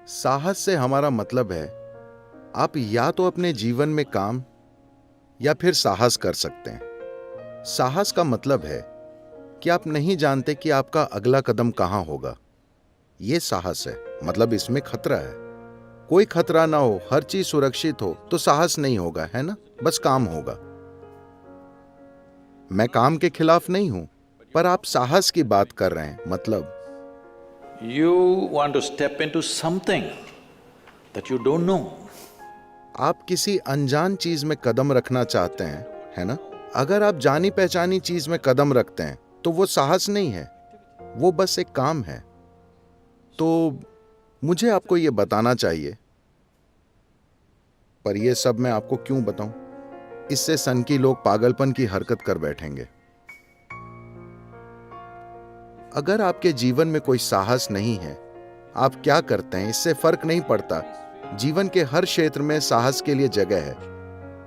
साहस से हमारा मतलब है आप या तो अपने जीवन में काम या फिर साहस कर सकते हैं। साहस का मतलब है कि आप नहीं जानते कि आपका अगला कदम कहां होगा। यह साहस है, मतलब इसमें खतरा है। कोई खतरा ना हो, हर चीज सुरक्षित हो तो साहस नहीं होगा, है ना? बस काम होगा। मैं काम के खिलाफ नहीं हूं, पर आप साहस की बात कर रहे हैं। मतलब You want to step into something that you don't know. आप किसी अनजान चीज में कदम रखना चाहते हैं, है ना? अगर आप जानी पहचानी चीज में कदम रखते हैं तो वो साहस नहीं है, वो बस एक काम है। तो मुझे आपको ये बताना चाहिए, पर ये सब मैं आपको क्यों बताऊं? इससे सनकी लोग पागलपन की हरकत कर बैठेंगे। अगर आपके जीवन में कोई साहस नहीं है, आप क्या करते हैं इससे फर्क नहीं पड़ता। जीवन के हर क्षेत्र में साहस के लिए जगह है।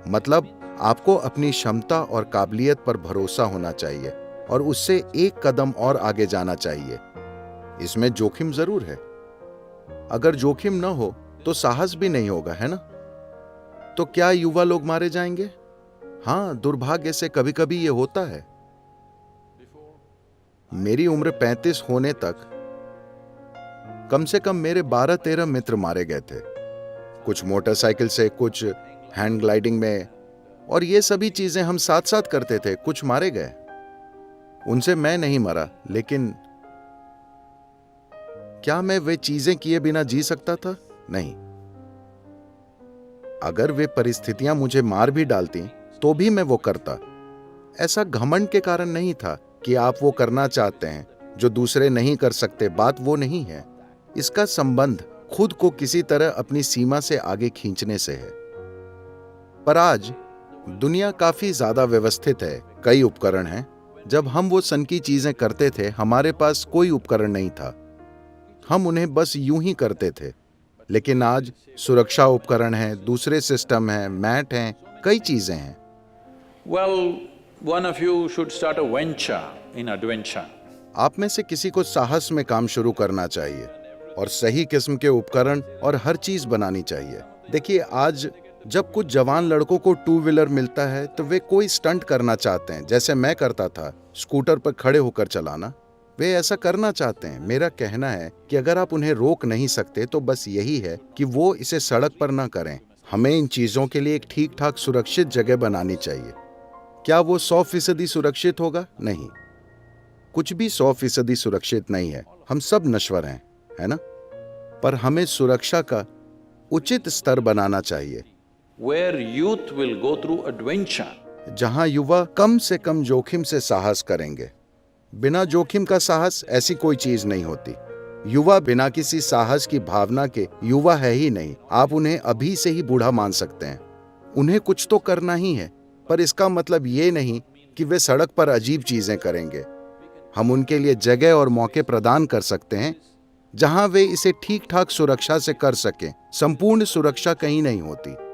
मतलब आपको अपनी क्षमता और काबिलियत पर भरोसा होना चाहिए और उससे एक कदम और आगे जाना चाहिए। इसमें जोखिम जरूर है। अगर जोखिम न हो तो साहस भी नहीं होगा, है ना? तो क्या युवा लोग मारे जाएंगे? हाँ, दुर्भाग्य से कभी कभी ये होता है। मेरी उम्र 35 होने तक कम से कम मेरे 12-13 मित्र मारे गए थे। कुछ मोटरसाइकिल से, कुछ हैंड ग्लाइडिंग में, और ये सभी चीजें हम साथ साथ करते थे। कुछ मारे गए, उनसे मैं नहीं मरा, लेकिन क्या मैं वे चीजें किए बिना जी सकता था? नहीं। अगर वे परिस्थितियां मुझे मार भी डालती तो भी मैं वो करता। ऐसा घमंड के कारण नहीं था कि आप वो करना चाहते हैं जो दूसरे नहीं कर सकते। बात वो नहीं है। इसका संबंध खुद को किसी तरह अपनी सीमा से आगे खींचने से है। पर आज दुनिया काफी ज्यादा व्यवस्थित है, कई उपकरण हैं। जब हम वो सनकी चीजें करते थे हमारे पास कोई उपकरण नहीं था, हम उन्हें बस यूं ही करते थे। लेकिन आज सुरक्षा उपकरण हैं, दूसरे सिस्टम हैं, मैट हैं, कई चीजें हैं। Well, one of you should start a venture in adventure. आप में से किसी को साहस में काम शुरू करना चाहिए और सही किस्म के उपकरण और हर चीज बनानी चाहिए। देखिए, आज जब कुछ जवान लड़कों को टू व्हीलर मिलता है तो वे कोई स्टंट करना चाहते हैं, जैसे मैं करता था, स्कूटर पर खड़े होकर चलाना। वे ऐसा करना चाहते हैं। मेरा कहना है कि अगर आप उन्हें रोक नहीं सकते तो बस यही है कि वो इसे सड़क पर ना करें। हमें इन चीजों के लिए एक ठीक ठाक सुरक्षित जगह बनानी चाहिए। क्या वो 100% सुरक्षित होगा? नहीं, कुछ भी 100% सुरक्षित नहीं है। हम सब नश्वर हैं, है ना? पर हमें सुरक्षा का उचित स्तर बनाना चाहिए Where youth will go through adventure. जहां युवा कम से कम जोखिम से साहस करेंगे। बिना जोखिम का साहस ऐसी कोई चीज नहीं होती। युवा बिना किसी साहस की भावना के युवा है ही नहीं। आप उन्हें अभी से ही बूढ़ा मान सकते हैं। उन्हें कुछ तो करना ही है, पर इसका मतलब ये नहीं कि वे सड़क पर अजीब चीजें करेंगे। हम उनके लिए जगह और मौके प्रदान कर सकते हैं जहां वे इसे ठीक ठाक सुरक्षा से कर सकें। संपूर्ण सुरक्षा कहीं नहीं होती।